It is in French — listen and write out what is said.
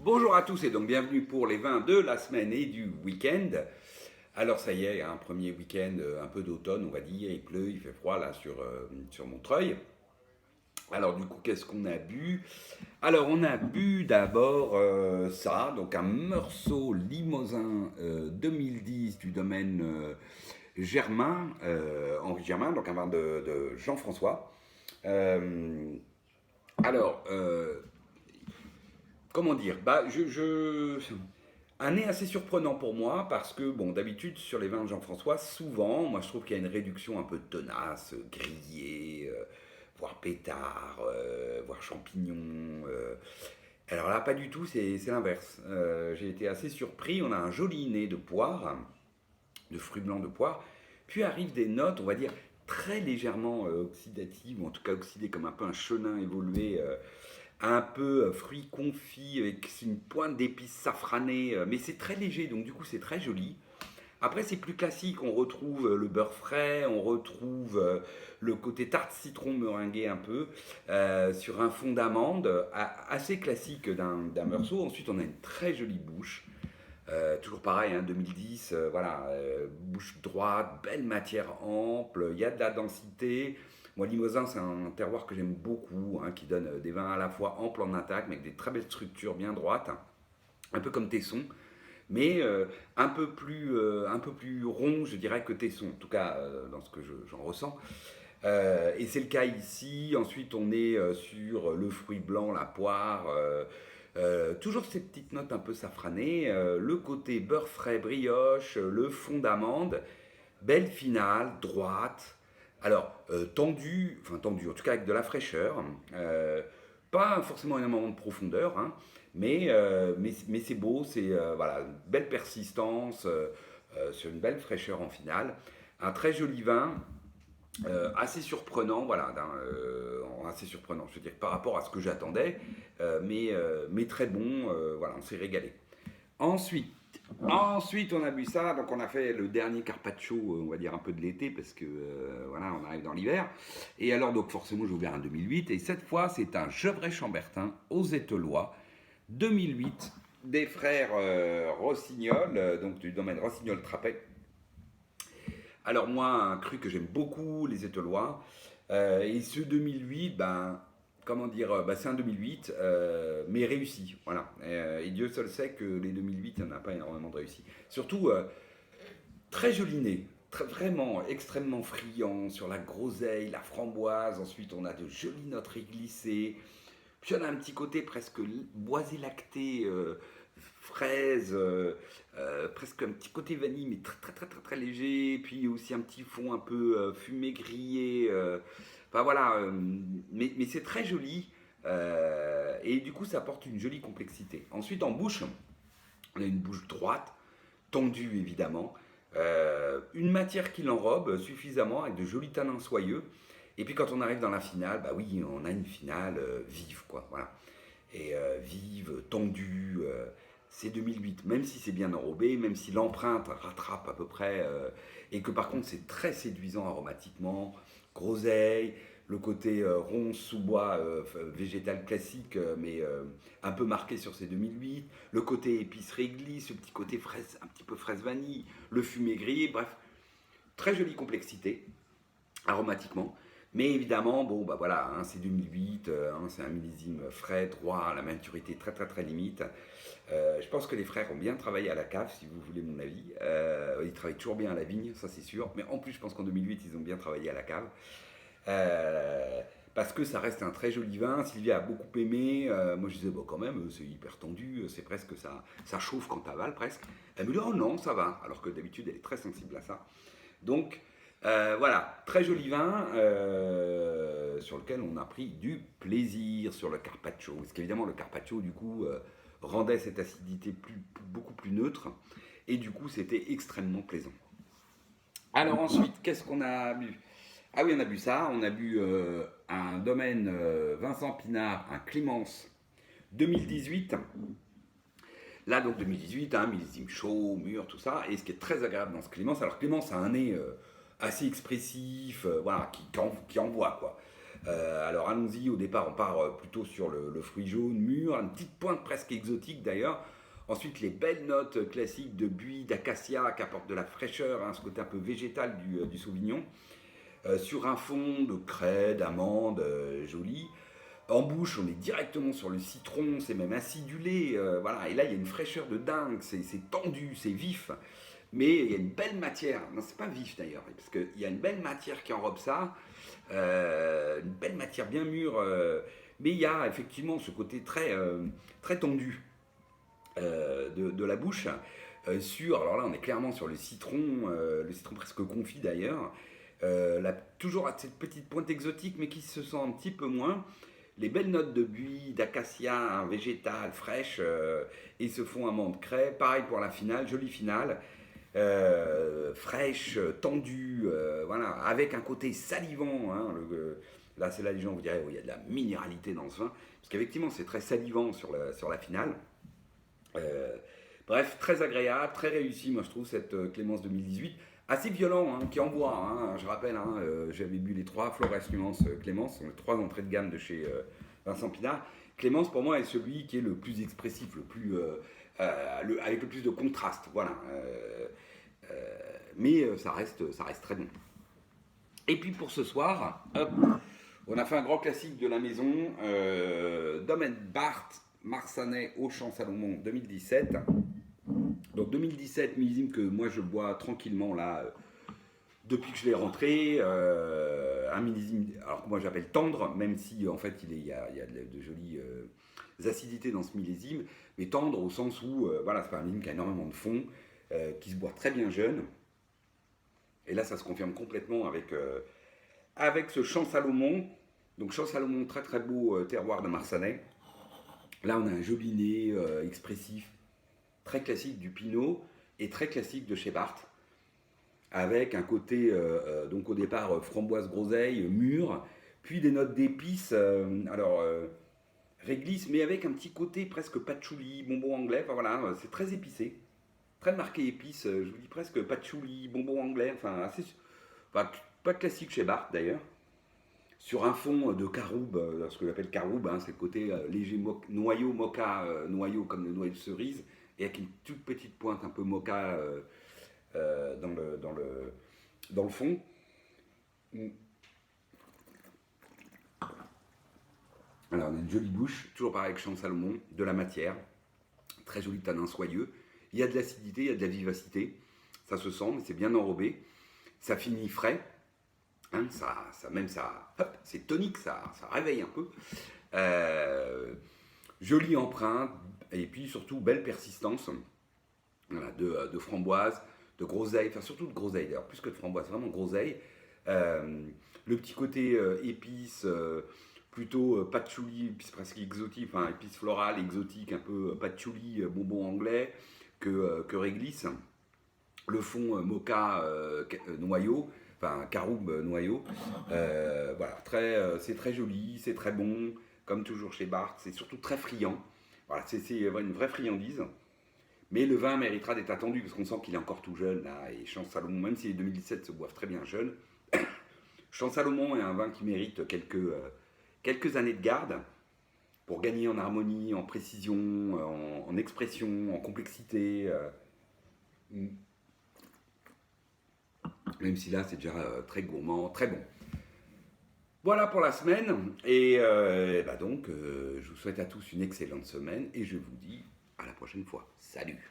Bonjour à tous et donc bienvenue pour les vins de la semaine et du week-end. Alors ça y est, un premier week-end un peu d'automne, on va dire, il pleut, il fait froid là sur Montreuil. Alors du coup, qu'est-ce qu'on a bu? Alors on a bu d'abord ça, donc un Meursault Limousin 2010 du domaine Germain, Henri Germain, donc un vin de Jean-François. Euh, alors, comment dire? Un nez assez surprenant pour moi parce que, bon, d'habitude, sur les vins de Jean-François, souvent, moi je trouve qu'il y a une réduction un peu tenace, grillée, voire pétard, voire champignon. Alors là, pas du tout, c'est l'inverse. J'ai été assez surpris. On a un joli nez de poire, de fruits blancs de poire. Puis arrivent des notes, on va dire, très légèrement oxydatives, ou en tout cas oxydées comme un peu un chenin évolué. Un peu fruits confits avec une pointe d'épices safranées, mais c'est très léger, donc du coup c'est très joli. Après c'est plus classique, on retrouve le beurre frais, on retrouve le côté tarte citron meringué un peu, sur un fond d'amande, assez classique d'un Meursault. Ensuite on a une très jolie bouche, toujours pareil, hein, 2010, voilà, bouche droite, belle matière ample, il y a de la densité. Moi, Limousin, c'est un terroir que j'aime beaucoup, hein, qui donne des vins à la fois amples en attaque, mais avec des très belles structures bien droites, hein, un peu comme Tesson, mais un peu plus rond, je dirais, que Tesson, en tout cas dans ce que j'en ressens. Et c'est le cas ici. Ensuite, on est sur le fruit blanc, la poire. Toujours ces petites notes un peu safranées. Le côté beurre frais, brioche, le fond d'amande. Belle finale, droite. Alors, tendue, en tout cas avec de la fraîcheur. Pas forcément énormément de profondeur, hein, mais c'est beau, c'est voilà, une belle persistance, sur une belle fraîcheur en finale. Un très joli vin, assez surprenant, voilà, assez surprenant, je veux dire, par rapport à ce que j'attendais, mais très bon, voilà, on s'est régalé. Ensuite, ensuite, on a bu ça, donc on a fait le dernier carpaccio, on va dire un peu de l'été, parce que voilà, on arrive dans l'hiver. Et alors, donc forcément, j'ai ouvert un 2008, et cette fois, c'est un Gevrey-Chambertin aux Ételois, 2008, des frères Rossignol, donc du domaine Rossignol-Trapet. Alors moi, un cru que j'aime beaucoup, les Ételois. Et ce 2008, ben, comment dire, ben, c'est un 2008, mais réussi. Voilà. Et Dieu seul sait que les 2008, il n'y en a pas énormément de réussi. Surtout, très joli nez. Vraiment extrêmement friand sur la groseille, la framboise. Ensuite, on a de jolies notes réglissées. Puis on a un petit côté presque boisé lacté, fraise, presque un petit côté vanille, mais très léger. Puis aussi un petit fond un peu fumé grillé. Enfin voilà, mais c'est très joli. Et du coup, ça apporte une jolie complexité. Ensuite, en bouche, on a une bouche droite, tendue évidemment. Une matière qui l'enrobe suffisamment avec de jolis tanins soyeux. Et puis quand on arrive dans la finale, bah oui, on a une finale vive, quoi. Voilà. Et vive, tendue. C'est 2008, même si c'est bien enrobé, même si l'empreinte rattrape à peu près, et que par contre c'est très séduisant aromatiquement, groseille, le côté ronce sous-bois végétal classique, mais un peu marqué sur ces 2008, le côté épicerie glisse, ce petit côté fraise, un petit peu fraise vanille, le fumé grillé, bref, très jolie complexité aromatiquement. Mais évidemment, bon, bah voilà, hein, c'est 2008, hein, c'est un millésime frais, droit, la maturité très limite. Je pense que les frères ont bien travaillé à la cave, si vous voulez mon avis. Ils travaillent toujours bien à la vigne, ça c'est sûr. Mais en plus, je pense qu'en 2008, ils ont bien travaillé à la cave. Parce que ça reste un très joli vin. Sylvia a beaucoup aimé. Moi, je disais, bon, quand même, c'est hyper tendu. C'est presque ça chauffe quand t'avales presque. Elle me dit, oh non, ça va. Alors que d'habitude, elle est très sensible à ça. Donc, voilà, très joli vin sur lequel on a pris du plaisir sur le carpaccio. Parce qu'évidemment, le carpaccio, du coup, rendait cette acidité beaucoup plus neutre. Et du coup, c'était extrêmement plaisant. Alors ensuite, qu'est-ce qu'on a bu? Ah oui, on a bu ça. On a bu un domaine Vincent Pinard, un Clémence 2018. Là, donc 2018, hein, millésime chaud, mûr, tout ça. Et ce qui est très agréable dans ce Clémence, alors Clémence a un nez assez expressif, voilà, qui envoie, quoi. Alors allons-y, au départ on part plutôt sur le fruit jaune, mûr, une petite pointe presque exotique d'ailleurs. Ensuite les belles notes classiques de buis, d'acacia qui apportent de la fraîcheur, hein, ce côté un peu végétal du Sauvignon. Sur un fond de craie, d'amande, joli. En bouche, on est directement sur le citron, c'est même acidulé, voilà. Et là, il y a une fraîcheur de dingue, c'est tendu, c'est vif, mais il y a une belle matière. Non, c'est pas vif d'ailleurs, parce qu'il y a une belle matière qui enrobe ça, une belle matière bien mûre, mais il y a effectivement ce côté très tendu de la bouche. Alors là, on est clairement sur le citron presque confit d'ailleurs. Toujours à cette petite pointe exotique, mais qui se sent un petit peu moins. Les belles notes de buis, d'acacia, hein, végétal, fraîche, et ce fond amande craie. Pareil pour la finale, jolie finale. Fraîche, tendue, voilà, avec un côté salivant. Hein, là, c'est là les gens vous diraient, oh, il y a de la minéralité dans ce vin. Parce qu'effectivement, c'est très salivant sur la finale. Euh, Bref, très agréable, très réussi, moi je trouve, cette Clémence 2018. Assez violent, hein, qui envoie. Hein, je rappelle, hein, j'avais bu les trois Flores Nuance Clémence, sont les trois entrées de gamme de chez Vincent Pinard. Clémence, pour moi, est celui qui est le plus expressif, avec le plus de contraste. Voilà. Mais ça reste très bon. Et puis pour ce soir, hop, on a fait un grand classique de la maison, Dom Barth Marsanais au Champ Salomon 2017. Donc 2017, millésime que moi je bois tranquillement là, depuis que je l'ai rentré. Un millésime, alors que moi j'appelle tendre, même si en fait il y a de jolies acidités dans ce millésime, mais tendre au sens où voilà, c'est pas un millésime qui a énormément de fond, qui se boit très bien jeune. Et là ça se confirme complètement avec ce Champ Salomon. Donc Champ Salomon, très très beau terroir de Marsanais. Là on a un joli nez expressif, très classique du Pinot et très classique de chez Barth, avec un côté, donc au départ, framboise groseille, mûre, puis des notes d'épices, réglisse, mais avec un petit côté presque patchouli, bonbon anglais, enfin voilà, c'est très épicé, très marqué épices, je vous dis presque patchouli, bonbon anglais, enfin, enfin, pas classique chez Barth d'ailleurs. Sur un fond de caroube, ce que j'appelle caroube, hein, c'est le côté léger noyau mocha, noyau comme le noyau de cerise, et avec une toute petite pointe un peu mocha dans le fond. Alors on a une jolie bouche, toujours pareil avec Champ Salomon, de la matière, très joli tanin soyeux. Il y a de l'acidité, il y a de la vivacité, ça se sent, mais c'est bien enrobé. Ça finit frais, hein, hop, c'est tonique, ça réveille un peu. Jolie empreinte, et puis surtout belle persistance, voilà, de framboise, de groseille, enfin surtout de groseille d'ailleurs, plus que de framboise, vraiment groseille. Le petit côté épice, plutôt patchouli, épice presque exotique, enfin épice florale, exotique, un peu patchouli, bonbon anglais, que réglisse. Le fond mocha noyau, enfin caroube noyau. Voilà, c'est très joli, c'est très bon, comme toujours chez Barth, c'est surtout très friand. Voilà, c'est une vraie friandise. Mais le vin méritera d'être attendu parce qu'on sent qu'il est encore tout jeune là, et Champ Salomon, même si les 2017 se boivent très bien jeunes, Champ Salomon est un vin qui mérite quelques années de garde pour gagner en harmonie, en précision, en expression, en complexité. Même si là c'est déjà très gourmand, très bon. Voilà pour la semaine, et donc je vous souhaite à tous une excellente semaine et je vous dis à la prochaine fois. Salut!